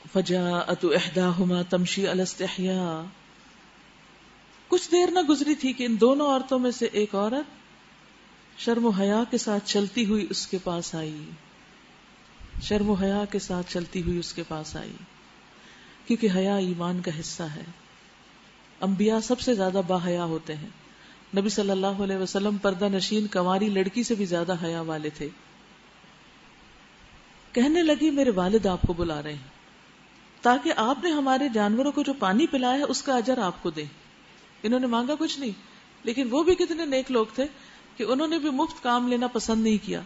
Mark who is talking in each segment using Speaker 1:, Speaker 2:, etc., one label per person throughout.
Speaker 1: فجاءت احداهما تمشي على استحياء. کچھ دیر نہ گزری تھی کہ ان دونوں عورتوں میں سے ایک عورت شرم و حیا کے ساتھ چلتی ہوئی اس کے پاس آئی. شرم و حیا کے ساتھ چلتی ہوئی اس کے پاس آئی، کیونکہ حیا ایمان کا حصہ ہے. انبیاء سب سے زیادہ با حیا ہوتے ہیں. نبی صلی اللہ علیہ وسلم پردہ نشین کنواری لڑکی سے بھی زیادہ حیا والے تھے. کہنے لگی میرے والد آپ کو بلا رہے ہیں تاکہ آپ نے ہمارے جانوروں کو جو پانی پلایا ہے اس کا اجر آپ کو دیں. انہوں نے مانگا کچھ نہیں، لیکن وہ بھی کتنے نیک لوگ تھے کہ انہوں نے بھی مفت کام لینا پسند نہیں کیا.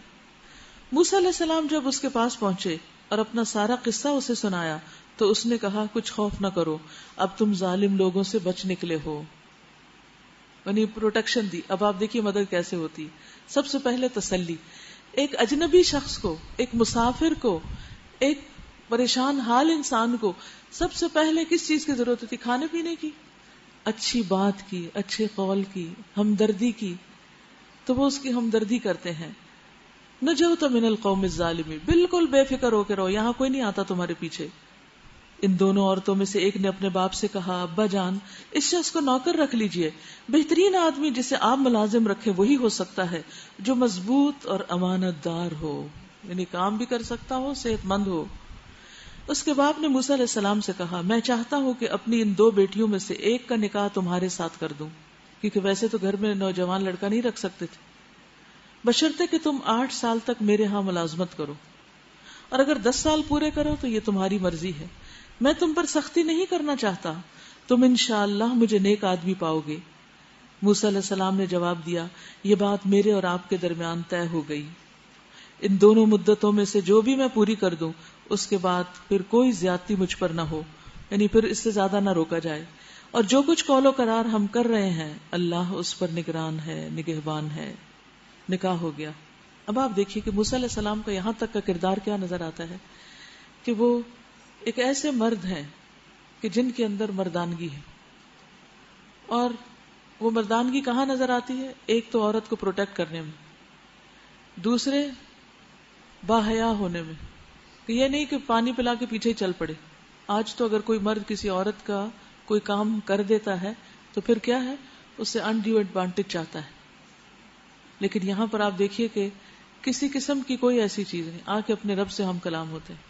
Speaker 1: موسیٰ علیہ السلام جب اس کے پاس پہنچے اور اپنا سارا قصہ اسے سنایا تو اس نے کہا کچھ خوف نہ کرو، اب تم ظالم لوگوں سے بچ نکلے ہو. یعنی پروٹیکشن دی. اب آپ دیکھیے مدد کیسے ہوتی. سب سے پہلے تسلی. ایک اجنبی شخص کو، ایک مسافر کو، ایک پریشان حال انسان کو سب سے پہلے کس چیز کی ضرورت ہوتی؟ کھانے پینے کی، اچھی بات کی، اچھے قول کی، ہمدردی کی. تو وہ اس کی ہمدردی کرتے ہیں. نجوت من القوم الظالمین، بالکل بے فکر ہو کے رہو، یہاں کوئی نہیں آتا تمہارے پیچھے. ان دونوں عورتوں میں سے ایک نے اپنے باپ سے کہا ابا جان اس شخص کو نوکر رکھ لیجئے. بہترین آدمی جسے آپ ملازم رکھے وہی ہو سکتا ہے جو مضبوط اور امانت دار ہو، یعنی کام بھی کر سکتا ہو، صحت مند ہو. اس کے باپ نے موسیٰ علیہ السلام سے کہا میں چاہتا ہوں کہ اپنی ان دو بیٹیوں میں سے ایک کا نکاح تمہارے ساتھ کر دوں، کیونکہ ویسے تو گھر میں نوجوان لڑکا نہیں رکھ سکتے تھے، بشرطے کہ تم 8 سال تک میرے ہاں ملازمت کرو، اور اگر 10 سال پورے کرو تو یہ تمہاری مرضی ہے. میں تم پر سختی نہیں کرنا چاہتا، تم انشاءاللہ مجھے نیک آدمی پاؤ گے. موسیٰ علیہ السلام نے جواب دیا یہ بات میرے اور آپ کے درمیان طے ہو گئی. ان دونوں مدتوں میں سے جو بھی میں پوری کر دوں اس کے بعد پھر کوئی زیادتی مجھ پر نہ ہو، یعنی پھر اس سے زیادہ نہ روکا جائے. اور جو کچھ قول و قرار ہم کر رہے ہیں اللہ اس پر نگران ہے، نگہبان ہے. نکاح ہو گیا. اب آپ دیکھیے کہ موسیٰ علیہ السلام کا یہاں تک کا کردار کیا نظر آتا ہے کہ وہ ایک ایسے مرد ہیں کہ جن کے اندر مردانگی ہے. اور وہ مردانگی کہاں نظر آتی ہے؟ ایک تو عورت کو پروٹیکٹ کرنے میں، دوسرے باحیا ہونے میں. کہ یہ نہیں کہ پانی پلا کے پیچھے ہی چل پڑے. آج تو اگر کوئی مرد کسی عورت کا کوئی کام کر دیتا ہے تو پھر کیا ہے، اس سے انڈیو ایڈوانٹیج چاہتا ہے. لیکن یہاں پر آپ دیکھیے کہ کسی قسم کی کوئی ایسی چیز نہیں، آ کے اپنے رب سے ہم کلام ہوتے ہیں.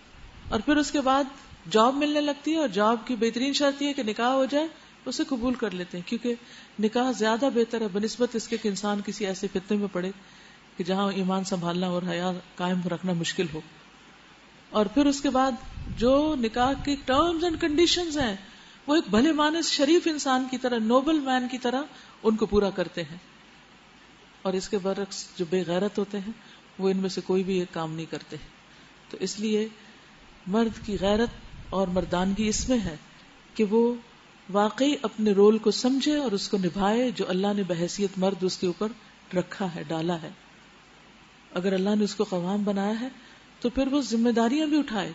Speaker 1: اور پھر اس کے بعد جاب ملنے لگتی ہے، اور جاب کی بہترین شرط یہ ہے کہ نکاح ہو جائے، اسے قبول کر لیتے ہیں، کیونکہ نکاح زیادہ بہتر ہے بنسبت اس کے کہ انسان کسی ایسے فتنے میں پڑے کہ جہاں ایمان سنبھالنا اور حیا قائم رکھنا مشکل ہو. اور پھر اس کے بعد جو نکاح کی ٹرمز اینڈ کنڈیشنز ہیں وہ ایک بھلے مانس شریف انسان کی طرح، نوبل مین کی طرح ان کو پورا کرتے ہیں. اور اس کے برعکس جو بے غیرت ہوتے ہیں وہ ان میں سے کوئی بھی ایک کام نہیں کرتے. تو اس لیے مرد کی غیرت اور مردانگی اس میں ہے کہ وہ واقعی اپنے رول کو سمجھے اور اس کو نبھائے جو اللہ نے بحیثیت مرد اس کے اوپر رکھا ہے، ڈالا ہے. اگر اللہ نے اس کو قوام بنایا ہے تو پھر وہ ذمہ داریاں بھی اٹھائے.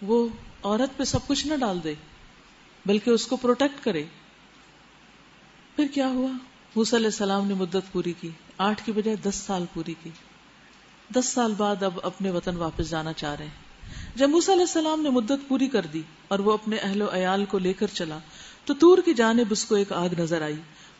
Speaker 1: وہ عورت پہ سب کچھ نہ ڈال دے بلکہ اس کو پروٹیکٹ کرے. پھر کیا ہوا؟ موسیٰ علیہ السلام نے مدت پوری کی، 8 کی بجائے 10 سال پوری کی. 10 سال بعد اب اپنے وطن واپس جانا چاہ رہے ہیں. جب موسیٰ علیہ السلام نے مدت پوری کر دی اور وہ اپنے اہل و عیال کو لے کر چلا تو طور کی جانب اس کو ایک آگ نظر آئی.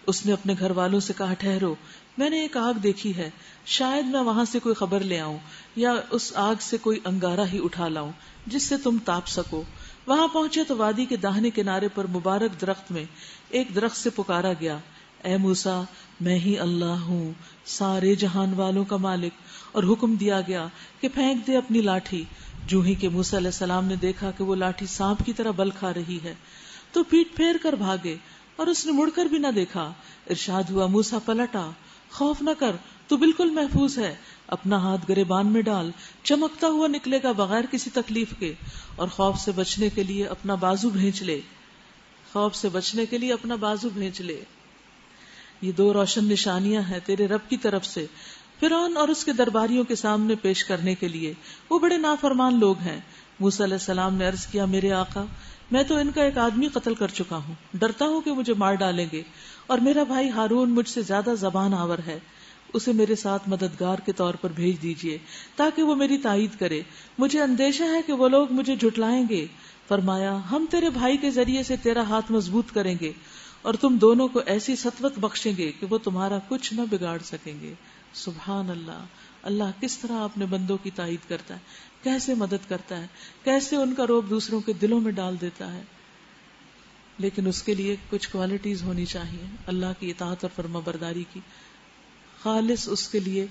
Speaker 1: اس نے اپنے گھر والوں سے کہا ٹھہرو، میں نے ایک آگ دیکھی ہے، شاید میں وہاں سے کوئی خبر لے آؤں یا اس آگ سے کوئی انگارہ ہی اٹھا لاؤں جس سے تم تاپ سکو. وہاں پہنچے تو وادی کے داہنے کنارے پر مبارک درخت میں ایک درخت سے پکارا گیا اے موسیٰ میں ہی اللہ ہوں سارے جہان والوں کا مالک. اور حکم دیا گیا کہ پھینک دے اپنی لاٹھی. جو ہی کہ موسیٰ علیہ السلام نے دیکھا کہ وہ لاٹھی سانپ کی طرح بل کھا رہی ہے تو پیٹ پھیر کر بھاگے اور اس نے مڑ کر بھی نہ دیکھا. ارشاد ہوا موسیٰ پلٹا، خوف نہ کر، تو بالکل محفوظ ہے. اپنا ہاتھ گریبان میں ڈال، چمکتا ہوا نکلے گا بغیر کسی تکلیف کے. اور خوف سے بچنے کے لیے اپنا بازو بھینچ لے. خوف سے بچنے کے لیے اپنا بازو بھینچ لے. یہ 2 روشن نشانیاں ہیں تیرے رب کی طرف سے فرعون اور اس کے درباریوں کے سامنے پیش کرنے کے لیے. وہ بڑے نافرمان لوگ ہیں. موسیٰ علیہ السلام نے عرض کیا میرے آقا میں تو ان کا ایک آدمی قتل کر چکا ہوں، ڈرتا ہوں کہ مجھے مار ڈالیں گے، اور میرا بھائی ہارون مجھ سے زیادہ زبان آور ہے. اسے میرے ساتھ مددگار کے طور پر بھیج دیجئے تاکہ وہ میری تائید کرے، مجھے اندیشہ ہے کہ وہ لوگ مجھے جھٹلائیں گے۔ فرمایا ہم تیرے بھائی کے ذریعے سے تیرا ہاتھ مضبوط کریں گے اور تم دونوں کو ایسی سطوت بخشیں گے کہ وہ تمہارا کچھ نہ بگاڑ سکیں گے۔ سبحان اللہ، اللہ کس طرح اپنے بندوں کی تائید کرتا ہے، کیسے مدد کرتا ہے، کیسے ان کا رعب دوسروں کے دلوں میں ڈال دیتا ہے۔ لیکن اس کے لیے کچھ کوالٹیز ہونی چاہیے، اللہ کی اطاعت اور فرما برداری کی، خالص اس کے لیے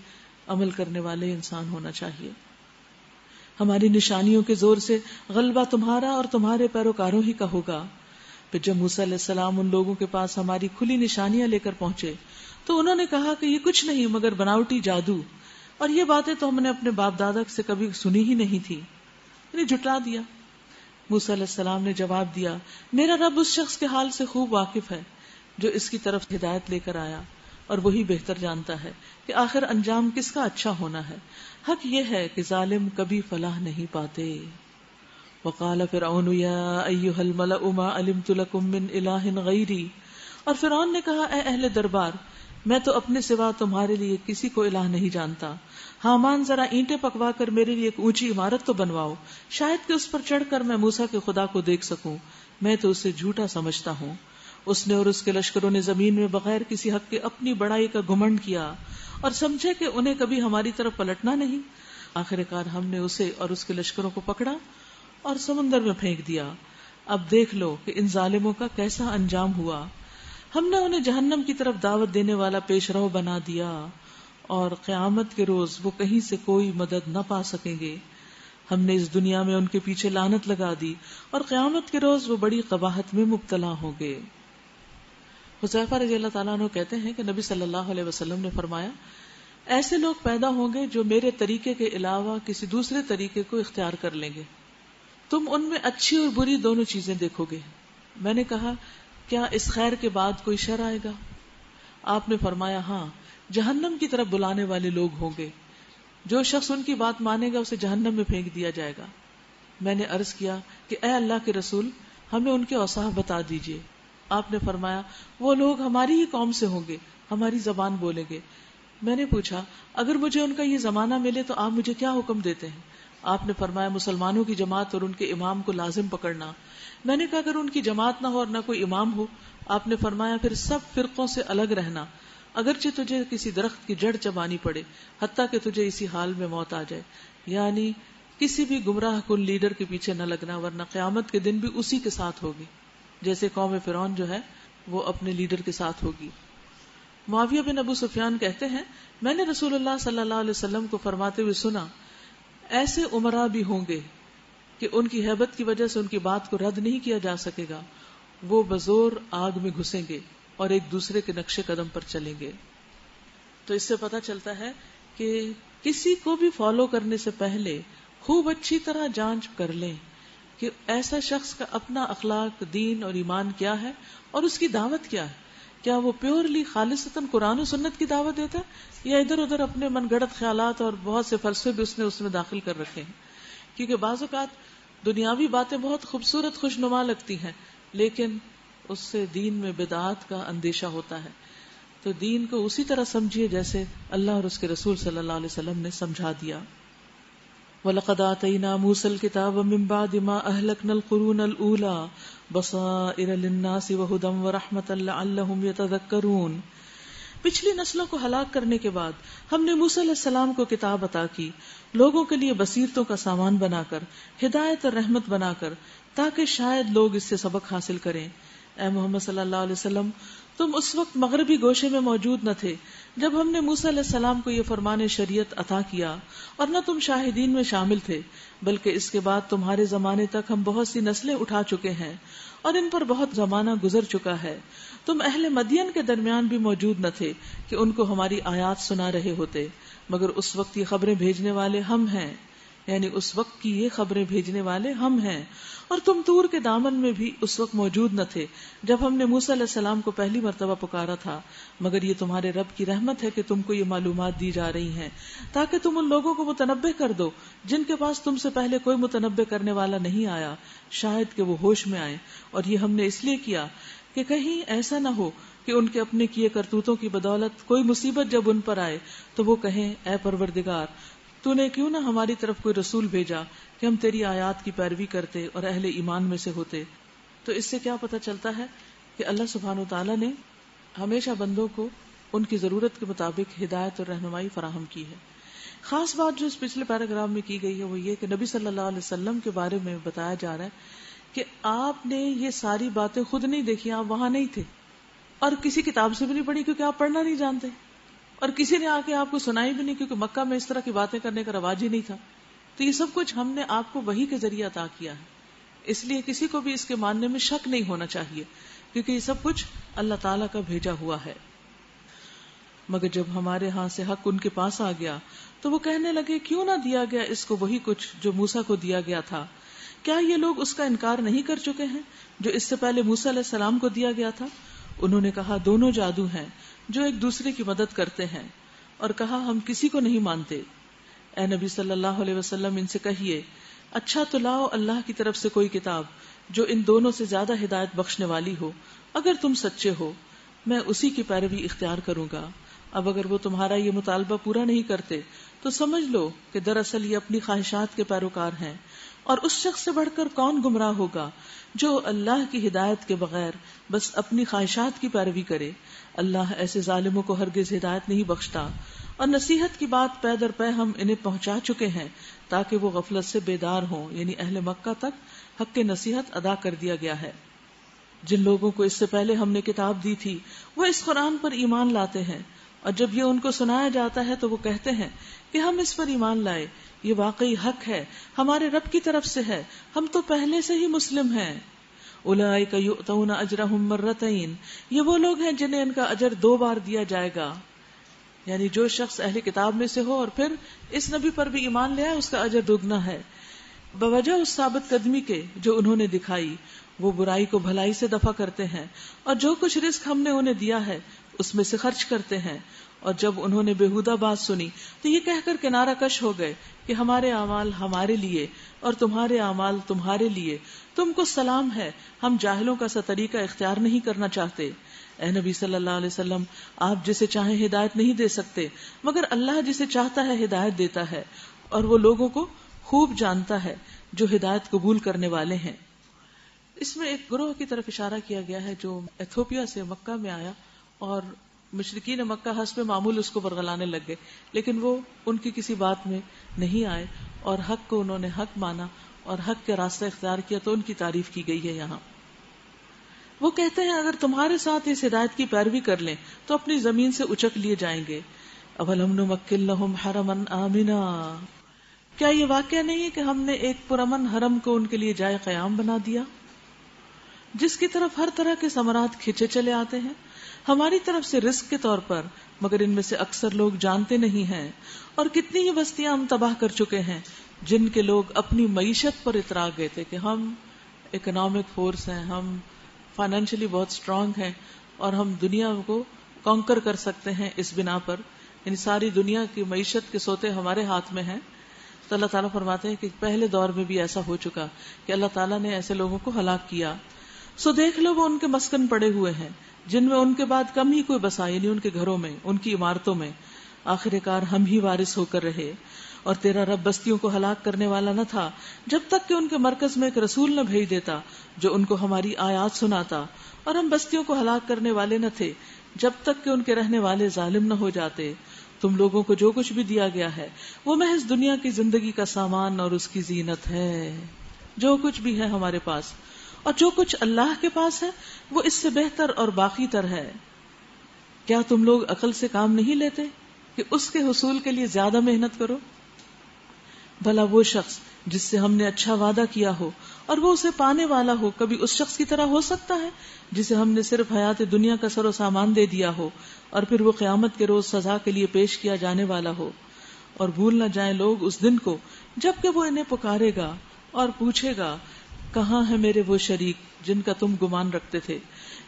Speaker 1: عمل کرنے والے انسان ہونا چاہیے۔ ہماری نشانیوں کے زور سے غلبہ تمہارا اور تمہارے پیروکاروں ہی کا ہوگا۔ پھر جب موسیٰ علیہ السلام ان لوگوں کے پاس ہماری کھلی نشانیاں لے کر پہنچے تو انہوں نے کہا کہ یہ کچھ نہیں مگر بناوٹی جادو، اور یہ باتیں تو ہم نے اپنے باپ دادا سے کبھی سنی ہی نہیں تھی، یعنی جھٹلا دیا۔ موسیٰ علیہ السلام نے جواب دیا، میرا رب اس شخص کے حال سے خوب واقف ہے جو اس کی طرف ہدایت لے کر آیا، اور وہی بہتر جانتا ہے کہ آخر انجام کس کا اچھا ہونا ہے۔ حق یہ ہے کہ ظالم کبھی فلاح نہیں پاتے۔ وقال فرعون یا ایھا الملأ ما علمت لکم من الہ غیری، اور فرعون نے کہا اے اہل دربار، میں تو اپنے سوا تمہارے لیے کسی کو الہ نہیں جانتا۔ حامان ذرا اینٹیں پکوا کر میرے لیے ایک اونچی عمارت تو بنواؤ، شاید کہ اس پر چڑھ کر میں موسیٰ کے خدا کو دیکھ سکوں، میں تو اسے جھوٹا سمجھتا ہوں۔ اس نے اور اس کے لشکروں نے زمین میں بغیر کسی حق کے اپنی بڑائی کا گھمنڈ کیا اور سمجھے کہ انہیں کبھی ہماری طرف پلٹنا نہیں۔ آخر کار ہم نے اسے اور اس کے لشکروں کو پکڑا اور سمندر میں پھینک دیا۔ اب دیکھ لو کہ ان ظالموں کا کیسا انجام ہوا۔ ہم نے انہیں جہنم کی طرف دعوت دینے والا پیش رو بنا دیا، اور قیامت کے روز وہ کہیں سے کوئی مدد نہ پا سکیں گے۔ ہم نے اس دنیا میں ان کے پیچھے لعنت لگا دی، اور قیامت کے روز وہ بڑی قباحت میں مبتلا ہوں گے۔ حذیفہ رضی اللہ تعالیٰ عنہ کہتے ہیں کہ نبی صلی اللہ علیہ وسلم نے فرمایا، ایسے لوگ پیدا ہوں گے جو میرے طریقے کے علاوہ کسی دوسرے طریقے کو اختیار کر لیں گے، تم ان میں اچھی اور بری دونوں چیزیں دیکھو گے۔ میں نے کہا کیا اس خیر کے بعد کوئی شر آئے گا؟ آپ نے فرمایا ہاں، جہنم کی طرف بلانے والے لوگ ہوں گے، جو شخص ان کی بات مانے گا اسے جہنم میں پھینک دیا جائے گا۔ میں نے عرض کیا کہ اے اللہ کے رسول، ہمیں ان کے اوصاف بتا دیجئے۔ آپ نے فرمایا وہ لوگ ہماری ہی قوم سے ہوں گے، ہماری زبان بولیں گے۔ میں نے پوچھا اگر مجھے ان کا یہ زمانہ ملے تو آپ مجھے کیا حکم دیتے ہیں؟ آپ نے فرمایا مسلمانوں کی جماعت اور ان کے امام کو لازم پکڑنا۔ میں نے کہا اگر ان کی جماعت نہ ہو اور نہ کوئی امام ہو؟ آپ نے فرمایا پھر سب فرقوں سے الگ رہنا، اگرچہ تجھے کسی درخت کی جڑ چبانی پڑے، حتیٰ کہ تجھے اسی حال میں موت آ جائے، یعنی کسی بھی گمراہ کن لیڈر کے پیچھے نہ لگنا، ورنہ قیامت کے دن بھی اسی کے ساتھ ہوگی، جیسے قوم فرعون جو ہے وہ اپنے لیڈر کے ساتھ ہوگی۔ معاویہ بن ابو سفیان کہتے ہیں میں نے رسول اللہ صلی اللہ علیہ وسلم کو فرماتے ہوئے سنا، ایسے امراء بھی ہوں گے کہ ان کی ہیبت کی وجہ سے ان کی بات کو رد نہیں کیا جا سکے گا، وہ بزور آگ میں گھسیں گے اور ایک دوسرے کے نقش قدم پر چلیں گے۔ تو اس سے پتہ چلتا ہے کہ کسی کو بھی فالو کرنے سے پہلے خوب اچھی طرح جانچ کر لیں کہ ایسا شخص کا اپنا اخلاق، دین اور ایمان کیا ہے اور اس کی دعوت کیا ہے۔ کیا وہ پیورلی خالصتاً قرآن و سنت کی دعوت دیتا ہے یا ادھر ادھر اپنے من گڑت خیالات اور بہت سے فلسفے بھی اس میں داخل کر رکھے ہیں؟ کیونکہ بعض اوقات دنیاوی باتیں بہت خوبصورت خوشنما لگتی ہیں لیکن اس سے دین میں بدعات کا اندیشہ ہوتا ہے۔ تو دین کو اسی طرح سمجھیے جیسے اللہ اور اس کے رسول صلی اللہ علیہ وسلم نے سمجھا دیا۔ وَلَقَدْ آتَيْنَا مُوسَى الْكِتَابَ مِن بَعْدِ مَا أَهْلَكْنَا الْقُرُونَ الْأُولَى بَصَائِرَ لِلنَّاسِ وَهُدًى وَرَحْمَةً لَعَلَّهُمْ يَتَذَكَّرُونَ۔ پچھلی نسلوں کو ہلاک کرنے کے بعد ہم نے موسیٰ علیہ السلام کو کتاب عطا کی، لوگوں کے لیے بصیرتوں کا سامان بنا کر، ہدایت اور رحمت بنا کر، تاکہ شاید لوگ اس سے سبق حاصل کریں۔ اے محمد صلی اللہ علیہ وسلم، تم اس وقت مغربی گوشے میں موجود نہ تھے جب ہم نے موسیٰ علیہ السلام کو یہ فرمان شریعت عطا کیا، اور نہ تم شاہدین میں شامل تھے، بلکہ اس کے بعد تمہارے زمانے تک ہم بہت سی نسلیں اٹھا چکے ہیں اور ان پر بہت زمانہ گزر چکا ہے۔ تم اہل مدین کے درمیان بھی موجود نہ تھے کہ ان کو ہماری آیات سنا رہے ہوتے، مگر اس وقت یہ خبریں بھیجنے والے ہم ہیں، یعنی اس وقت کی یہ خبریں بھیجنے والے ہم ہیں۔ اور تم طور کے دامن میں بھی اس وقت موجود نہ تھے جب ہم نے موسیٰ علیہ السلام کو پہلی مرتبہ پکارا تھا، مگر یہ تمہارے رب کی رحمت ہے کہ تم کو یہ معلومات دی جا رہی ہیں تاکہ تم ان لوگوں کو متنبہ کر دو جن کے پاس تم سے پہلے کوئی متنبہ کرنے والا نہیں آیا، شاید کہ وہ ہوش میں آئے۔ اور یہ ہم نے اس لیے کیا کہ کہیں ایسا نہ ہو کہ ان کے اپنے کیے کرتوتوں کی بدولت کوئی مصیبت جب ان پر آئے تو وہ کہیں اے پروردگار تو نے کیوں نہ ہماری طرف کوئی رسول بھیجا کہ ہم تیری آیات کی پیروی کرتے اور اہل ایمان میں سے ہوتے. تو اس سے کیا پتہ چلتا ہے کہ اللہ سبحانہ وتعالی نے ہمیشہ بندوں کو ان کی ضرورت کے مطابق ہدایت اور رہنمائی فراہم کی ہے. خاص بات جو اس پچھلے پیراگراف میں کی گئی ہے وہ یہ کہ نبی صلی اللہ علیہ وسلم کے بارے میں بتایا جا رہا ہے کہ آپ نے یہ ساری باتیں خود نہیں دیکھی, آپ وہاں نہیں تھے اور کسی کتاب سے بھی نہیں پڑھی کیونکہ آپ پڑھنا نہیں جانتے, اور کسی نے آ کے آپ کو سنائی بھی نہیں کیونکہ مکہ میں اس طرح کی باتیں کرنے کا رواج ہی نہیں تھا. تو یہ سب کچھ ہم نے آپ کو وحی کے ذریعے عطا کیا ہے, اس لیے کسی کو بھی اس کے ماننے میں شک نہیں ہونا چاہیے کیونکہ یہ سب کچھ اللہ تعالیٰ کا بھیجا ہوا ہے. مگر جب ہمارے ہاں سے حق ان کے پاس آ گیا تو وہ کہنے لگے کیوں نہ دیا گیا اس کو وہی کچھ جو موسیٰ کو دیا گیا تھا, کیا یہ لوگ اس کا انکار نہیں کر چکے ہیں جو اس سے پہلے موسیٰ علیہ السلام کو دیا گیا تھا. انہوں نے کہا دونوں جادو ہیں جو ایک دوسرے کی مدد کرتے ہیں, اور کہا ہم کسی کو نہیں مانتے. اے نبی صلی اللہ علیہ وسلم ان سے کہیے اچھا تو لاؤ اللہ کی طرف سے کوئی کتاب جو ان دونوں سے زیادہ ہدایت بخشنے والی ہو, اگر تم سچے ہو میں اسی کی پیروی اختیار کروں گا. اب اگر وہ تمہارا یہ مطالبہ پورا نہیں کرتے تو سمجھ لو کہ دراصل یہ اپنی خواہشات کے پیروکار ہیں, اور اس شخص سے بڑھ کر کون گمراہ ہوگا جو اللہ کی ہدایت کے بغیر بس اپنی خواہشات کی پیروی کرے. اللہ ایسے ظالموں کو ہرگز ہدایت نہیں بخشتا, اور نصیحت کی بات پے در پے ہم انہیں پہنچا چکے ہیں تاکہ وہ غفلت سے بیدار ہوں, یعنی اہل مکہ تک حق نصیحت ادا کر دیا گیا ہے. جن لوگوں کو اس سے پہلے ہم نے کتاب دی تھی وہ اس قرآن پر ایمان لاتے ہیں, اور جب یہ ان کو سنایا جاتا ہے تو وہ کہتے ہیں کہ ہم اس پر ایمان لائے, یہ واقعی حق ہے ہمارے رب کی طرف سے ہے, ہم تو پہلے سے ہی مسلم ہیں. اولئک یؤتون اجرہم مرتین, یہ وہ لوگ ہیں جنہیں ان کا اجر 2 بار دیا جائے گا, یعنی جو شخص اہل کتاب میں سے ہو اور پھر اس نبی پر بھی ایمان لے آئے اس کا اجر 2 ہے, بوجہ اس ثابت قدمی کے جو انہوں نے دکھائی. وہ برائی کو بھلائی سے دفع کرتے ہیں, اور جو کچھ رزق ہم نے انہیں دیا ہے اس میں سے خرچ کرتے ہیں. اور جب انہوں نے بےہودہ بات سنی تو یہ کہہ کر کنارہ کش ہو گئے کہ ہمارے اعمال ہمارے لیے اور تمہارے اعمال تمہارے لیے, تم کو سلام ہے, ہم جاہلوں کا سا طریقہ اختیار نہیں کرنا چاہتے. اے نبی صلی اللہ علیہ وسلم آپ جسے چاہیں ہدایت نہیں دے سکتے, مگر اللہ جسے چاہتا ہے ہدایت دیتا ہے, اور وہ لوگوں کو خوب جانتا ہے جو ہدایت قبول کرنے والے ہیں. اس میں ایک گروہ کی طرف اشارہ کیا گیا ہے جو ایتھوپیا سے مکہ میں آیا, اور مشرکین مکہ حسب معمول اس کو ورغلانے لگ گئے, لیکن وہ ان کی کسی بات میں نہیں آئے اور حق کو انہوں نے حق مانا اور حق کے راستہ اختیار کیا, تو ان کی تعریف کی گئی ہے یہاں. وہ کہتے ہیں اگر تمہارے ساتھ اس ہدایت کی پیروی کر لیں تو اپنی زمین سے اچک لیے جائیں گے. اولم نمکن لہم حرما آمنا, کیا یہ واقعہ نہیں ہے کہ ہم نے ایک پرامن حرم کو ان کے لیے جائے قیام بنا دیا جس کی طرف ہر طرح کے ثمرات کھینچے چلے آتے ہیں ہماری طرف سے رزق کے طور پر, مگر ان میں سے اکثر لوگ جانتے نہیں ہیں. اور کتنی ہی بستیاں ہم تباہ کر چکے ہیں جن کے لوگ اپنی معیشت پر اترا گئے تھے کہ ہم اکنامک فورس ہیں, ہم فائنینشلی بہت اسٹرانگ ہیں اور ہم دنیا کو کانکر کر سکتے ہیں اس بنا پر, یعنی ساری دنیا کی معیشت کے سوتے ہمارے ہاتھ میں ہیں. تو اللہ تعالیٰ فرماتے ہیں کہ پہلے دور میں بھی ایسا ہو چکا کہ اللہ تعالیٰ نے ایسے لوگوں کو ہلاک کیا. سو دیکھ لو وہ ان کے مسکن پڑے ہوئے ہیں جن میں ان کے بعد کم ہی کوئی بسا, یعنی ان کے گھروں میں, ان کی عمارتوں میں. آخر کار ہم ہی وارث ہو کر رہے, اور تیرا رب بستیوں کو ہلاک کرنے والا نہ تھا جب تک کہ ان کے مرکز میں ایک رسول نہ بھیج دیتا جو ان کو ہماری آیات سناتا, اور ہم بستیوں کو ہلاک کرنے والے نہ تھے جب تک کہ ان کے رہنے والے ظالم نہ ہو جاتے. تم لوگوں کو جو کچھ بھی دیا گیا ہے وہ محض دنیا کی زندگی کا سامان اور اس کی زینت ہے. جو کچھ بھی ہے ہمارے پاس, اور جو کچھ اللہ کے پاس ہے وہ اس سے بہتر اور باقی تر ہے. کیا تم لوگ عقل سے کام نہیں لیتے کہ اس کے حصول کے لیے زیادہ محنت کرو؟ بھلا وہ شخص جس سے ہم نے اچھا وعدہ کیا ہو اور وہ اسے پانے والا ہو کبھی اس شخص کی طرح ہو سکتا ہے جسے ہم نے صرف حیات دنیا کا سر و سامان دے دیا ہو اور پھر وہ قیامت کے روز سزا کے لیے پیش کیا جانے والا ہو. اور بھول نہ جائیں لوگ اس دن کو جب کہ وہ انہیں پکارے گا اور پوچھے گا کہاں ہے میرے وہ شریک جن کا تم گمان رکھتے تھے.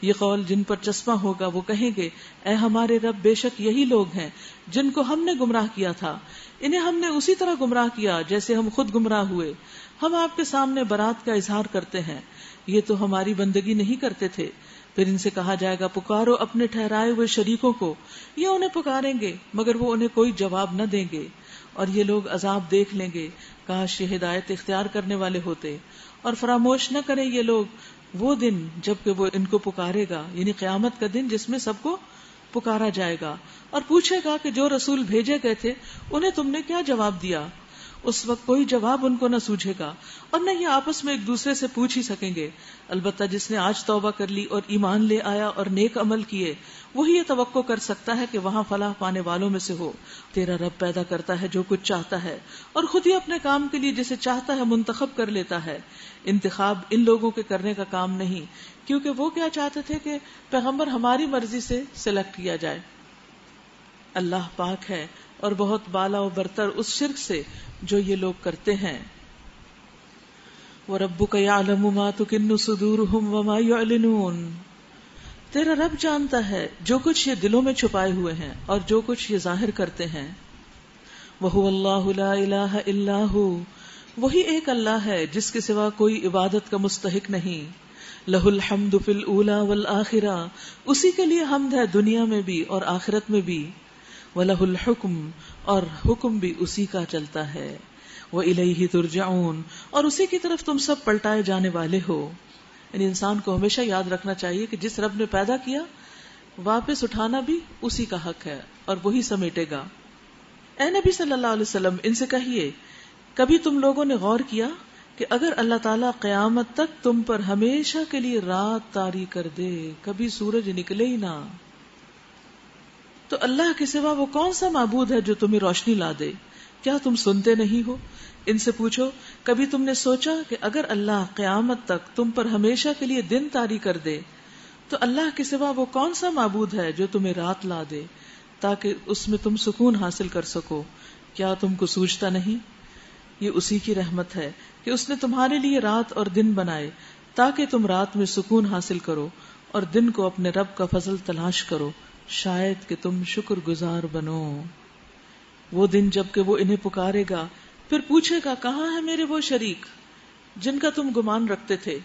Speaker 1: یہ قول جن پر چشمہ ہوگا وہ کہیں گے اے ہمارے رب بے شک یہی لوگ ہیں جن کو ہم نے گمراہ کیا تھا, انہیں ہم نے اسی طرح گمراہ کیا جیسے ہم خود گمراہ ہوئے. ہم آپ کے سامنے برات کا اظہار کرتے ہیں, یہ تو ہماری بندگی نہیں کرتے تھے. پھر ان سے کہا جائے گا پکارو اپنے ٹھہرائے ہوئے شریکوں کو، یہ انہیں پکاریں گے مگر وہ انہیں کوئی جواب نہ دیں گے، اور یہ لوگ عذاب دیکھ لیں گے، کاش یہ ہدایت اختیار کرنے والے ہوتے۔ اور فراموش نہ کریں یہ لوگ وہ دن جب کہ وہ ان کو پکارے گا، یعنی قیامت کا دن جس میں سب کو پکارا جائے گا، اور پوچھے گا کہ جو رسول بھیجے گئے تھے انہیں تم نے کیا جواب دیا۔ اس وقت کوئی جواب ان کو نہ سوجھے گا، اور نہ یہ آپس میں ایک دوسرے سے پوچھ ہی سکیں گے۔ البتہ جس نے آج توبہ کر لی اور ایمان لے آیا اور نیک عمل کیے، وہی یہ توقع کر سکتا ہے کہ وہاں فلاح پانے والوں میں سے ہو۔ تیرا رب پیدا کرتا ہے جو کچھ چاہتا ہے، اور خود ہی اپنے کام کے لیے جسے چاہتا ہے منتخب کر لیتا ہے۔ انتخاب ان لوگوں کے کرنے کا کام نہیں، کیونکہ وہ کیا چاہتے تھے کہ پیغمبر ہماری مرضی سے سلیکٹ کیا جائے۔ اللہ پاک ہے اور بہت بالا و برتر اس شرک سے جو یہ لوگ کرتے ہیں۔ وَرَبُّكَ يَعْلَمُ مَا تُكِنُّ صُدُورُهُمْ وَمَا يُعْلِنُونَ، تیرا رب جانتا ہے جو کچھ یہ دلوں میں چھپائے ہوئے ہیں اور جو کچھ یہ ظاہر کرتے ہیں۔ وَهُوَ اللَّهُ لَا إِلَٰهَ إِلَّا هُوَ، وہی ایک اللہ ہے جس کے سوا کوئی عبادت کا مستحق نہیں۔ لَهُ الْحَمْدُ فِي الْأُولَىٰ وَالْآخِرَةِ، اسی کے لیے حمد ہے دنیا میں بھی اور آخرت میں بھی۔ وَلَهُ الْحُكْمُ، اور حکم بھی اسی کا چلتا ہے۔ وَإِلَيْهِ تُرْجَعُونَ، اور اسی کی طرف تم سب پلٹائے جانے والے ہو۔ یعنی انسان کو ہمیشہ یاد رکھنا چاہیے کہ جس رب نے پیدا کیا واپس اٹھانا بھی اسی کا حق ہے اور وہی سمیٹے گا۔ اے نبی صلی اللہ علیہ وسلم، ان سے کہیے کبھی تم لوگوں نے غور کیا کہ اگر اللہ تعالیٰ قیامت تک تم پر ہمیشہ کے لیے رات طاری کر دے، کبھی سورج نکلے ہی نہ، تو اللہ کے سوا وہ کون سا معبود ہے جو تمہیں روشنی لا دے؟ کیا تم سنتے نہیں ہو؟ ان سے پوچھو کبھی تم نے سوچا کہ اگر اللہ قیامت تک تم پر ہمیشہ کے لیے دن طاری کر دے تو اللہ کے سوا وہ کون سا معبود ہے جو تمہیں رات لا دے تاکہ اس میں تم سکون حاصل کر سکو؟ کیا تم کو سوچتا نہیں؟ یہ اسی کی رحمت ہے کہ اس نے تمہارے لیے رات اور دن بنائے تاکہ تم رات میں سکون حاصل کرو اور دن کو اپنے رب کا فضل تلاش کرو، شاید کہ تم شکر گزار بنو۔ وہ دن جب کہ وہ انہیں پکارے گا، پھر پوچھے گا کہاں ہے میرے وہ شریک جن کا تم گمان رکھتے تھے،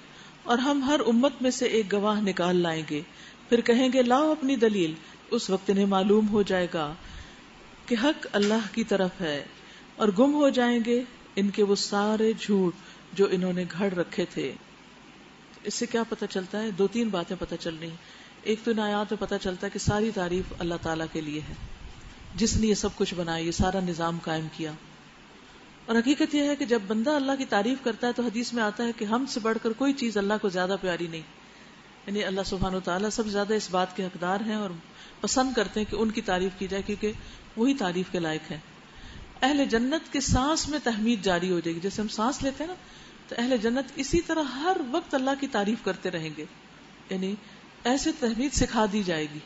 Speaker 1: اور ہم ہر امت میں سے ایک گواہ نکال لائیں گے۔ پھر کہیں گے لاؤ اپنی دلیل۔ اس وقت انہیں معلوم ہو جائے گا کہ حق اللہ کی طرف ہے، اور گم ہو جائیں گے ان کے وہ سارے جھوٹ جو انہوں نے گھڑ رکھے تھے۔ اس سے کیا پتہ چلتا ہے؟ دو تین باتیں پتہ چل رہی ہیں۔ ایک تو ان آیات میں پتہ چلتا ہے کہ ساری تعریف اللہ تعالیٰ کے لیے ہے جس نے یہ سب کچھ بنایا، یہ سارا نظام قائم کیا۔ اور حقیقت یہ ہے کہ جب بندہ اللہ کی تعریف کرتا ہے تو حدیث میں آتا ہے کہ ہم سے بڑھ کر کوئی چیز اللہ کو زیادہ پیاری نہیں، یعنی اللہ سبحانہ وتعالیٰ سب زیادہ اس بات کے حقدار ہیں اور پسند کرتے ہیں کہ ان کی تعریف کی جائے، کیونکہ وہی تعریف کے لائق ہے۔ اہل جنت کے سانس میں تحمید جاری ہو جائے گی، جیسے ہم سانس لیتے ہیں نا، تو اہل جنت اسی طرح ہر وقت اللہ کی تعریف کرتے رہیں گے، یعنی ایسے تحمید سکھا دی جائے گی۔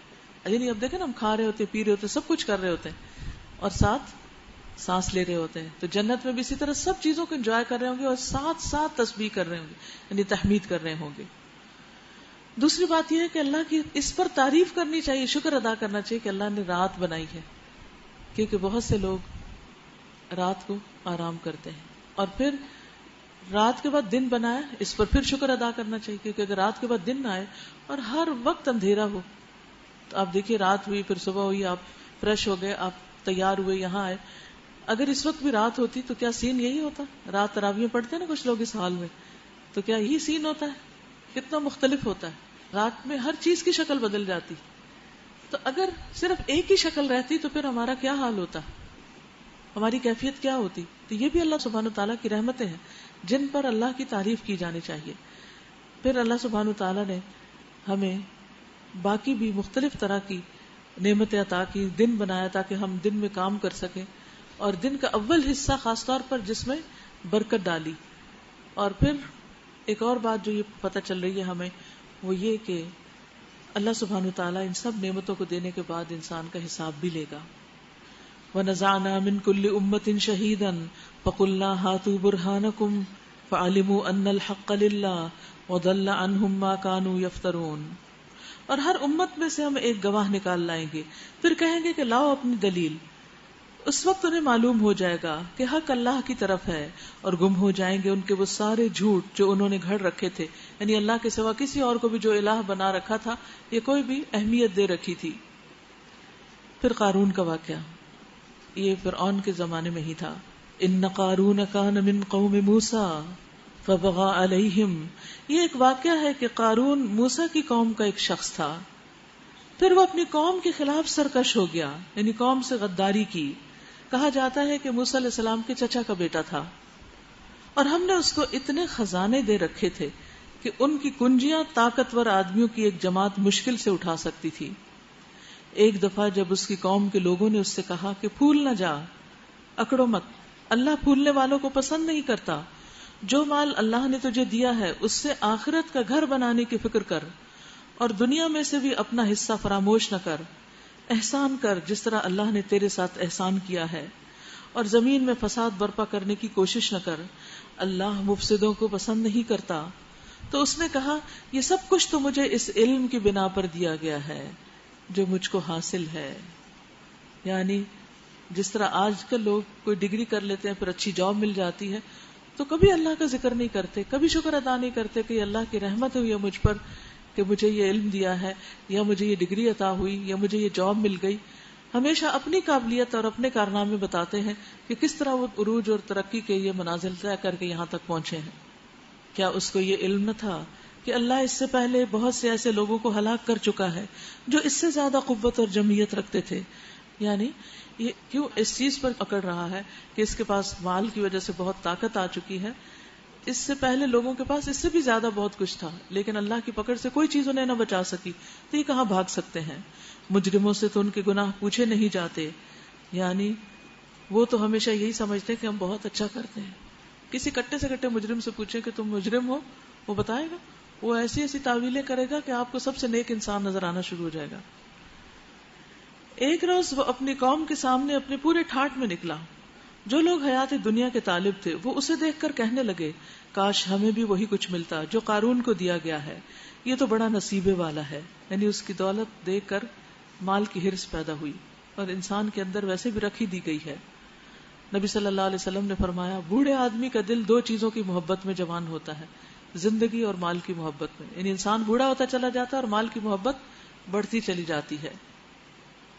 Speaker 1: یعنی اب دیکھیں نا، ہم کھا رہے ہوتے، پی رہے ہوتے، سب کچھ کر رہے ہوتے ہیں اور ساتھ سانس لے رہے ہوتے ہیں، تو جنت میں بھی اسی طرح سب چیزوں کو انجوائے کر رہے ہوں گے اور ساتھ ساتھ تسبیح کر رہے ہوں گے، یعنی تحمید کر رہے ہوں گے۔ دوسری بات یہ ہے کہ اللہ کی اس پر تعریف کرنی چاہیے، شکر ادا کرنا چاہیے کہ اللہ نے رات بنائی ہے، کیونکہ بہت سے لوگ رات کو آرام کرتے ہیں، اور پھر رات کے بعد دن بنایا، اس پر پھر شکر ادا کرنا چاہیے، کیونکہ اگر رات کے بعد دن نہ آئے اور ہر وقت اندھیرا ہو تو آپ دیکھیے رات ہوئی پھر صبح ہوئی، آپ فریش ہو گئے، آپ تیار ہوئے یہاں آئے، اگر اس وقت بھی رات ہوتی تو کیا سین یہی ہوتا؟ رات تراویح پڑھتے ہیں نا کچھ لوگ اس حال میں، تو کیا یہی سین ہوتا ہے؟ کتنا مختلف ہوتا ہے، رات میں ہر چیز کی شکل بدل جاتی۔ تو اگر صرف ایک ہی شکل رہتی تو پھر ہمارا کیا حال ہوتا، ہماری کیفیت کیا ہوتی؟ تو یہ بھی اللہ سبحانہ تعالیٰ کی رحمتیں ہیں جن پر اللہ کی تعریف کی جانی چاہیے۔ پھر اللہ سبحانہ تعالیٰ نے ہمیں باقی بھی مختلف طرح کی نعمتیں عطا کی، دن بنایا تاکہ ہم دن میں کام کر سکیں، اور دن کا اول حصہ خاص طور پر جس میں برکت ڈالی۔ اور پھر ایک اور بات جو یہ پتہ چل رہی ہے ہمیں، وہ یہ کہ اللہ سبحانہ تعالیٰ ان سب نعمتوں کو دینے کے بعد انسان کا حساب بھی لے گا۔ وَنَزَعْنَا مِن كُلِّ أُمَّةٍ شَهِيدًا فَقُلْنَا هَاتُوا بُرْهَانَكُمْ فَعَلِمُوا أَنَّ الْحَقَّ لِلَّهِ وَضَلَّ عَنْهُمْ مَا كَانُوا يَفْتَرُونَ، اور ہر امت میں سے ہم ایک گواہ نکال لائیں گے، پھر کہیں گے کہ لاؤ اپنی دلیل۔ اس وقت انہیں معلوم ہو جائے گا کہ حق اللہ کی طرف ہے، اور گم ہو جائیں گے ان کے وہ سارے جھوٹ جو انہوں نے گھڑ رکھے تھے، یعنی اللہ کے سوا کسی اور کو بھی جو الہ بنا رکھا تھا، یہ کوئی بھی اہمیت دے رکھی تھی۔ پھر قارون کا واقعہ، یہ فرعون کے زمانے میں ہی تھا۔ ان قارون کان من قوم موسیٰ فبغى علیہم، یہ ایک واقعہ ہے کہ قارون موسیٰ کی قوم کا ایک شخص تھا، پھر وہ اپنی قوم کے خلاف سرکش ہو گیا، یعنی قوم سے غداری کی۔ کہا جاتا ہے کہ موسیٰ علیہ السلام کے چچا کا بیٹا تھا، اور ہم نے اس کو اتنے خزانے دے رکھے تھے کہ ان کی کنجیاں طاقتور آدمیوں کی ایک جماعت مشکل سے اٹھا سکتی تھی۔ ایک دفعہ جب اس کی قوم کے لوگوں نے اس سے کہا کہ پھول نہ جا، اکڑو مت، اللہ پھولنے والوں کو پسند نہیں کرتا، جو مال اللہ نے تجھے دیا ہے اس سے آخرت کا گھر بنانے کی فکر کر، اور دنیا میں سے بھی اپنا حصہ فراموش نہ کر، احسان کر جس طرح اللہ نے تیرے ساتھ احسان کیا ہے، اور زمین میں فساد برپا کرنے کی کوشش نہ کر، اللہ مفسدوں کو پسند نہیں کرتا۔ تو اس نے کہا یہ سب کچھ تو مجھے اس علم کی بنا پر دیا گیا ہے جو مجھ کو حاصل ہے، یعنی جس طرح آج کل لوگ کوئی ڈگری کر لیتے ہیں پھر اچھی جاب مل جاتی ہے تو کبھی اللہ کا ذکر نہیں کرتے، کبھی شکر ادا نہیں کرتے کہ اللہ کی رحمت ہوئی ہے مجھ پر کہ مجھے یہ علم دیا ہے، یا مجھے یہ ڈگری عطا ہوئی، یا مجھے یہ جاب مل گئی۔ ہمیشہ اپنی قابلیت اور اپنے کارنامے بتاتے ہیں کہ کس طرح وہ عروج اور ترقی کے یہ منازل طے کر کے یہاں تک پہنچے ہیں۔ کیا اس کو یہ علم نہ تھا کہ اللہ اس سے پہلے بہت سے ایسے لوگوں کو ہلاک کر چکا ہے جو اس سے زیادہ قوت اور جمعیت رکھتے تھے؟ یعنی یہ کیوں اس چیز پر اکڑ رہا ہے کہ اس کے پاس مال کی وجہ سے بہت طاقت آ چکی ہے؟ اس سے پہلے لوگوں کے پاس اس سے بھی زیادہ بہت کچھ تھا، لیکن اللہ کی پکڑ سے کوئی چیز انہیں نہ بچا سکی، تو یہ کہاں بھاگ سکتے ہیں؟ مجرموں سے تو ان کے گناہ پوچھے نہیں جاتے، یعنی وہ تو ہمیشہ یہی سمجھتے ہیں کہ ہم بہت اچھا کرتے ہیں۔ کسی کٹے سے کٹے مجرم سے پوچھیں کہ تم مجرم ہو، وہ بتائے گا، وہ ایسی ایسی تعویلیں کرے گا کہ آپ کو سب سے نیک انسان نظر آنا شروع ہو جائے گا۔ ایک روز وہ اپنی قوم کے سامنے اپنے پورے ٹھاٹ میں نکلا۔ جو لوگ حیات دنیا کے طالب تھے وہ اسے دیکھ کر کہنے لگے کاش ہمیں بھی وہی کچھ ملتا جو قارون کو دیا گیا ہے، یہ تو بڑا نصیبے والا ہے۔ یعنی اس کی دولت دیکھ کر مال کی ہرس پیدا ہوئی، اور انسان کے اندر ویسے بھی رکھی دی گئی ہے۔ نبی صلی اللہ علیہ وسلم نے فرمایا بوڑھے آدمی کا دل دو چیزوں کی محبت میں جوان ہوتا ہے، زندگی اور مال کی محبت میں، یعنی انسان بوڑھا ہوتا چلا جاتا ہے اور مال کی محبت بڑھتی چلی جاتی ہے۔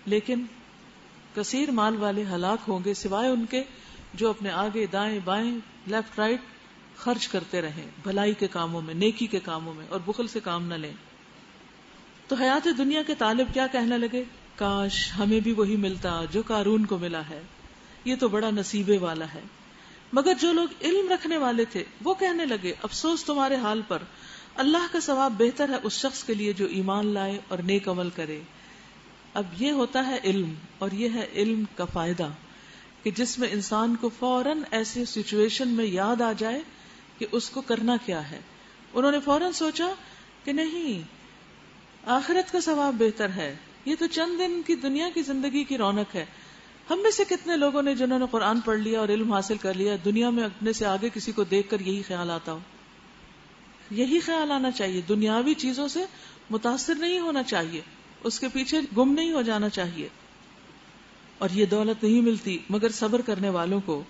Speaker 1: لیکن کثیر مال والے ہلاک ہوں گے سوائے ان کے جو اپنے آگے دائیں بائیں لیفٹ رائٹ خرچ کرتے رہیں بھلائی کے کاموں میں، نیکی کے کاموں میں، اور بخل سے کام نہ لیں۔ تو حیات دنیا کے طالب کیا کہنے لگے؟ کاش ہمیں بھی وہی ملتا جو قارون کو ملا ہے، یہ تو بڑا نصیبے والا ہے۔ مگر جو لوگ علم رکھنے والے تھے وہ کہنے لگے افسوس تمہارے حال پر، اللہ کا ثواب بہتر ہے اس شخص کے لیے جو ایمان لائے اور نیک عمل کرے۔ اب یہ ہوتا ہے علم، اور یہ ہے علم کا فائدہ کہ جس میں انسان کو فوراً ایسی سچویشن میں یاد آ جائے کہ اس کو کرنا کیا ہے۔ انہوں نے فوراً سوچا کہ نہیں، آخرت کا ثواب بہتر ہے، یہ تو چند دن کی دنیا کی زندگی کی رونق ہے۔ ہم میں سے کتنے لوگوں نے جنہوں نے قرآن پڑھ لیا اور علم حاصل کر لیا، دنیا میں اپنے سے آگے کسی کو دیکھ کر یہی خیال آتا ہو؟ یہی خیال آنا چاہیے، دنیاوی چیزوں سے متاثر نہیں ہونا چاہیے، اس کے پیچھے گم نہیں ہو جانا چاہیے۔ اور یہ دولت نہیں ملتی مگر صبر کرنے والوں کو۔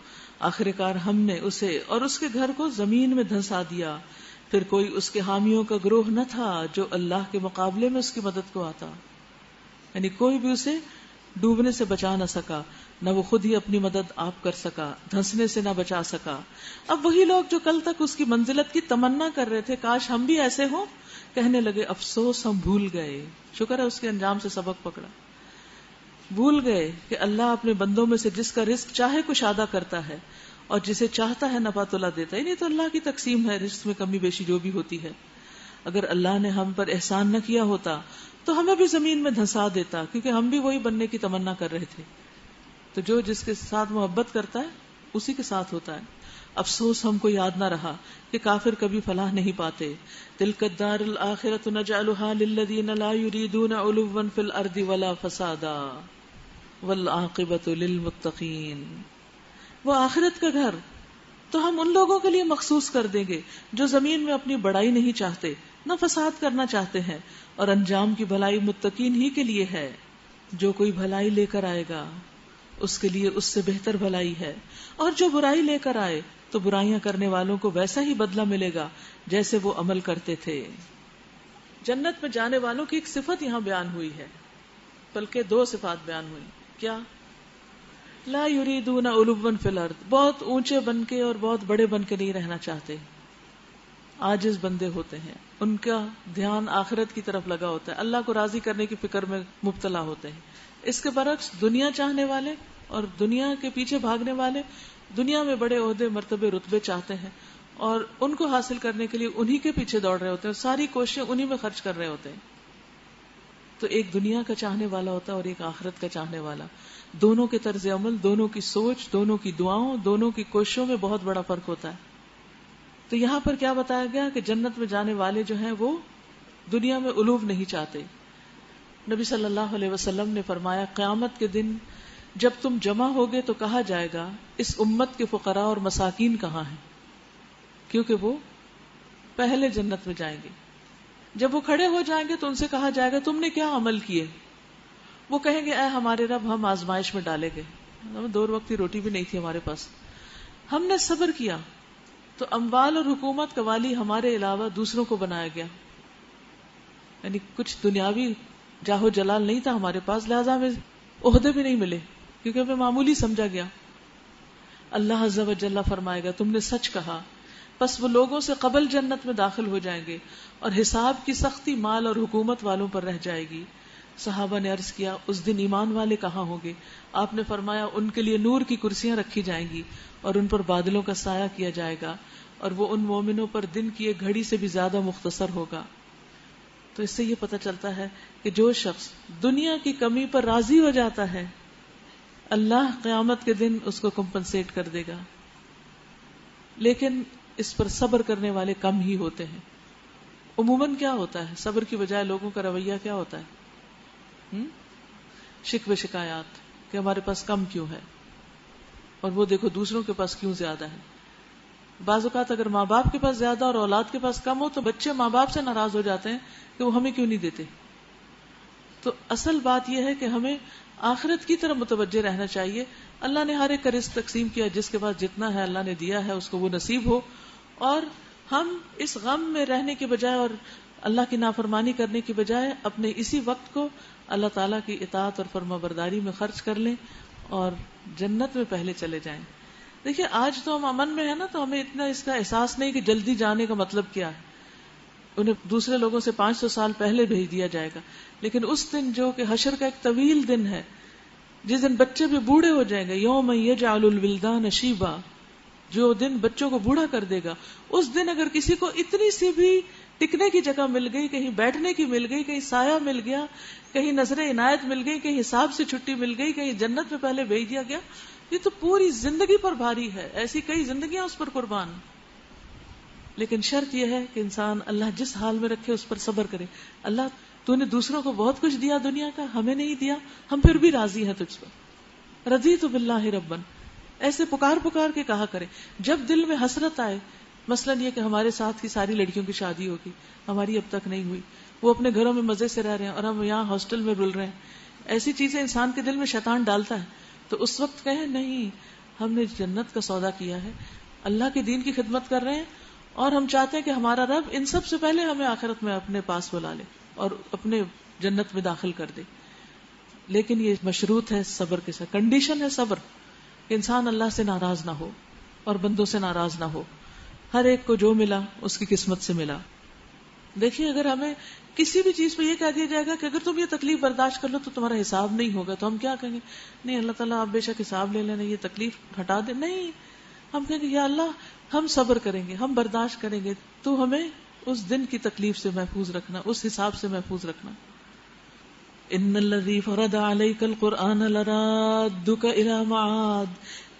Speaker 1: آخر کار ہم نے اسے اور اس کے گھر کو زمین میں دھنسا دیا، پھر کوئی اس کے حامیوں کا گروہ نہ تھا جو اللہ کے مقابلے میں اس کی مدد کو آتا، یعنی کوئی بھی اسے ڈوبنے سے بچا نہ سکا، نہ وہ خود ہی اپنی مدد آپ کر سکا، دھنسنے سے نہ بچا سکا۔ اب وہی لوگ جو کل تک اس کی منزلت کی تمنا کر رہے تھے کاش ہم بھی ایسے ہوں، کہنے لگے افسوس ہم بھول گئے۔ شکر ہے اس کے انجام سے سبق پکڑا۔ بھول گئے کہ اللہ اپنے بندوں میں سے جس کا رزق چاہے کشادہ کرتا ہے اور جسے چاہتا ہے نفع تلا دیتا ہے، نہیں تو اللہ کی تقسیم ہے، رزق میں کمی بیشی جو بھی ہوتی ہے۔ اگر اللہ نے ہم پر احسان نہ کیا ہوتا تو ہمیں بھی زمین میں دھنسا دیتا، کیونکہ ہم بھی وہی بننے کی تمنا کر رہے تھے۔ تو جو جس کے ساتھ محبت کرتا ہے اسی کے ساتھ ہوتا ہے۔ افسوس ہم کو یاد نہ رہا کہ کافر کبھی فلاح نہیں پاتے۔ تلک الدار الآخرۃ نجعلها للذین لا یریدون علوا فی الارض ولا فسادا والعاقبۃ للمتقین۔ وہ آخرت کا گھر تو ہم ان لوگوں کے لیے مخصوص کر دیں گے جو زمین میں اپنی بڑائی نہیں چاہتے، نہ فساد کرنا چاہتے ہیں، اور انجام کی بھلائی متقین ہی کے لیے ہے۔ جو کوئی بھلائی لے کر آئے گا اس کے لیے اس سے بہتر بھلائی ہے، اور جو برائی لے کر آئے تو برائیاں کرنے والوں کو ویسا ہی بدلہ ملے گا جیسے وہ عمل کرتے تھے۔ جنت میں جانے والوں کی ایک صفت یہاں بیان ہوئی ہے، بلکہ دو صفات بیان ہوئی۔ کیا؟ لا یریدون علوا فی الارض، بہت اونچے بن کے اور بہت بڑے بن کے نہیں رہنا چاہتے، عاجز بندے ہوتے ہیں، ان کا دھیان آخرت کی طرف لگا ہوتا ہے، اللہ کو راضی کرنے کی فکر میں مبتلا ہوتے ہیں۔ اس کے برعکس دنیا چاہنے والے اور دنیا کے پیچھے بھاگنے والے دنیا میں بڑے عہدے، مرتبے، رتبے چاہتے ہیں اور ان کو حاصل کرنے کے لیے انہی کے پیچھے دوڑ رہے ہوتے ہیں، ساری کوششیں انہی میں خرچ کر رہے ہوتے ہیں۔ تو ایک دنیا کا چاہنے والا ہوتا ہے اور ایک آخرت کا چاہنے والا، دونوں کے طرز عمل، دونوں کی سوچ، دونوں کی دعاؤں، دونوں کی کوششوں میں بہت بڑا فرق ہوتا ہے۔ تو یہاں پر کیا بتایا گیا کہ جنت میں جانے والے جو ہیں وہ دنیا میں علو نہیں چاہتے۔ نبی صلی اللہ علیہ وسلم نے فرمایا قیامت کے دن جب تم جمع ہوگے تو کہا جائے گا اس امت کے فقراء اور مساکین کہاں ہیں، کیونکہ وہ پہلے جنت میں جائیں گے۔ جب وہ کھڑے ہو جائیں گے تو ان سے کہا جائے گا تم نے کیا عمل کیے؟ وہ کہیں گے اے ہمارے رب ہم آزمائش میں ڈالے گئے، دو وقت کی روٹی بھی نہیں تھی ہمارے پاس، ہم نے صبر کیا تو اموال اور حکومت کا والی ہمارے علاوہ دوسروں کو بنایا گیا، یعنی کچھ دنیاوی جاہو جلال نہیں تھا ہمارے پاس، لہذا ہمیں عہدے بھی نہیں ملے کیونکہ ہمیں معمولی سمجھا گیا۔ اللہ عز و جل فرمائے گا تم نے سچ کہا، پس وہ لوگوں سے قبل جنت میں داخل ہو جائیں گے اور حساب کی سختی مال اور حکومت والوں پر رہ جائے گی۔ صحابہ نے عرض کیا اس دن ایمان والے کہاں ہوں گے؟ آپ نے فرمایا ان کے لیے نور کی کرسیاں رکھی جائیں گی اور ان پر بادلوں کا سایہ کیا جائے گا، اور وہ ان مومنوں پر دن کی ایک گھڑی سے بھی زیادہ مختصر ہوگا۔ تو اس سے یہ پتہ چلتا ہے کہ جو شخص دنیا کی کمی پر راضی ہو جاتا ہے اللہ قیامت کے دن اس کو کمپنسیٹ کر دے گا، لیکن اس پر صبر کرنے والے کم ہی ہوتے ہیں۔ عموماً کیا ہوتا ہے، صبر کی بجائے لوگوں کا رویہ کیا ہوتا ہے؟ شکوے شکایات کہ ہمارے پاس کم کیوں ہے، اور وہ دیکھو دوسروں کے پاس کیوں زیادہ ہے۔ بعض اوقات اگر ماں باپ کے پاس زیادہ اور اولاد کے پاس کم ہو تو بچے ماں باپ سے ناراض ہو جاتے ہیں کہ وہ ہمیں کیوں نہیں دیتے۔ تو اصل بات یہ ہے کہ ہمیں آخرت کی طرف متوجہ رہنا چاہیے۔ اللہ نے ہر ایک کا رزق تقسیم کیا، جس کے پاس جتنا ہے اللہ نے دیا ہے اس کو وہ نصیب ہو، اور ہم اس غم میں رہنے کے بجائے اور اللہ کی نافرمانی کرنے کی بجائے اپنے اسی وقت کو اللہ تعالیٰ کی اطاعت اور فرما برداری میں خرچ کر لیں اور جنت میں پہلے چلے جائیں۔ دیکھیے آج تو ہم امن میں ہیں نا، تو ہمیں اتنا اس کا احساس نہیں کہ جلدی جانے کا مطلب کیا ہے۔ انہیں دوسرے لوگوں سے 500 سال پہلے بھیج دیا جائے گا، لیکن اس دن جو کہ حشر کا ایک طویل دن ہے، جس دن بچے بھی بوڑھے ہو جائیں گے، یوم یجعل الولدان شیبا، جو دن بچوں کو بوڑھا کر دے گا، اس دن اگر کسی کو اتنی سی بھی ٹکنے کی جگہ مل گئی، کہیں بیٹھنے کی مل گئی، کہیں سایہ مل گیا، کہیں نظر عنایت مل گئی، کہیں حساب سے چھٹی مل گئی، کہیں جنت میں پہلے بھیج دیا گیا، یہ تو پوری زندگی پر بھاری ہے، ایسی کئی زندگیاں اس پر قربان۔ لیکن شرط یہ ہے کہ انسان اللہ جس حال میں رکھے اس پر صبر کرے۔ اللہ تو نے دوسروں کو بہت کچھ دیا دنیا کا، ہمیں نہیں دیا، ہم پھر بھی راضی ہیں تجھ پر، رضیت باللہ ربن، ایسے پکار پکار کے کہا کرے۔ جب دل میں حسرت آئے، مثلا یہ کہ ہمارے ساتھ کی ساری لڑکیوں کی شادی ہوگی، ہماری اب تک نہیں ہوئی، وہ اپنے گھروں میں مزے سے رہ رہے ہیں اور ہم یہاں ہاسٹل میں رل رہے ہیں، ایسی چیزیں انسان کے دل میں شیطان ڈالتا ہے، تو اس وقت کہیں نہیں، ہم نے جنت کا سودا کیا ہے، اللہ کے دین کی خدمت کر رہے ہیں، اور ہم چاہتے ہیں کہ ہمارا رب ان سب سے پہلے ہمیں آخرت میں اپنے پاس بلا لے اور اپنے جنت میں داخل کر دے۔ لیکن یہ مشروط ہے صبر کے ساتھ، کنڈیشن ہے صبر، کہ انسان اللہ سے ناراض نہ ہو اور بندوں سے ناراض نہ ہو، ہر ایک کو جو ملا اس کی قسمت سے ملا۔ دیکھیے اگر ہمیں کسی بھی چیز پہ یہ کہہ دیا جائے گا کہ اگر تم یہ تکلیف برداشت کر لو تو تمہارا حساب نہیں ہوگا، تو ہم کیا کہیں گے؟ نہیں اللہ تعالیٰ آپ بے شک حساب لے لینا، یہ تکلیف ہٹا دے۔ نہیں، ہم کہیں گے یا اللہ ہم صبر کریں گے، ہم برداشت کریں گے، تو ہمیں اس دن کی تکلیف سے محفوظ رکھنا، اس حساب سے محفوظ رکھنا۔ ان الذی فرض علیک القرآن لرادک الی معاد،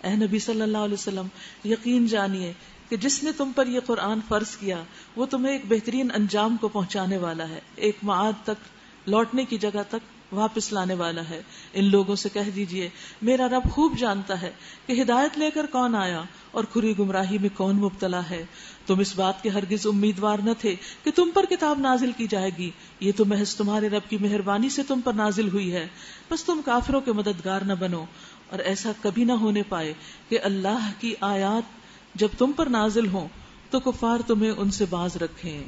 Speaker 1: اے نبی صلی اللہ علیہ وسلم یقین جانیے کہ جس نے تم پر یہ قرآن فرض کیا وہ تمہیں ایک بہترین انجام کو پہنچانے والا ہے، ایک معاد تک، لوٹنے کی جگہ تک واپس لانے والا ہے۔ ان لوگوں سے کہہ دیجئے میرا رب خوب جانتا ہے کہ ہدایت لے کر کون آیا اور کھری گمراہی میں کون مبتلا ہے۔ تم اس بات کے ہرگز امیدوار نہ تھے کہ تم پر کتاب نازل کی جائے گی، یہ تو محض تمہارے رب کی مہربانی سے تم پر نازل ہوئی ہے، بس تم کافروں کے مددگار نہ بنو۔ اور ایسا کبھی نہ ہونے پائے کہ اللہ کی آیات جب تم پر نازل ہوں تو کفار تمہیں ان سے باز رکھیں.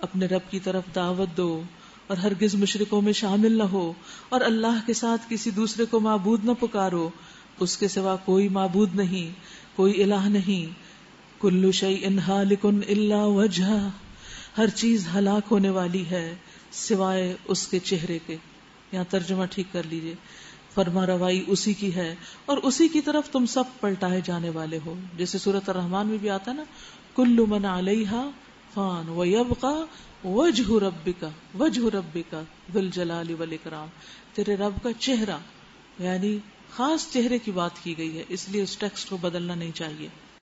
Speaker 1: اپنے رب کی طرف دعوت دو اور ہرگز مشرکوں میں شامل نہ ہو، اور اللہ کے ساتھ کسی دوسرے کو معبود نہ پکارو، اس کے سوا کوئی معبود نہیں، کوئی الہ نہیں. کل شیء ہالک الا وجہہ، ہر چیز ہلاک ہونے والی ہے سوائے اس کے چہرے کے. یہاں ترجمہ ٹھیک کر لیجئے، فرما روائی اسی کی ہے اور اسی کی طرف تم سب پلٹائے جانے والے ہو. جیسے سورۃ الرحمن میں بھی آتا نا، کل من علیہا فان ویبقى وجہ ربک ذو الجلال والاکرام. تیرے رب کا چہرہ، یعنی خاص چہرے کی بات کی گئی ہے، اس لیے اس ٹیکسٹ کو بدلنا نہیں چاہیے.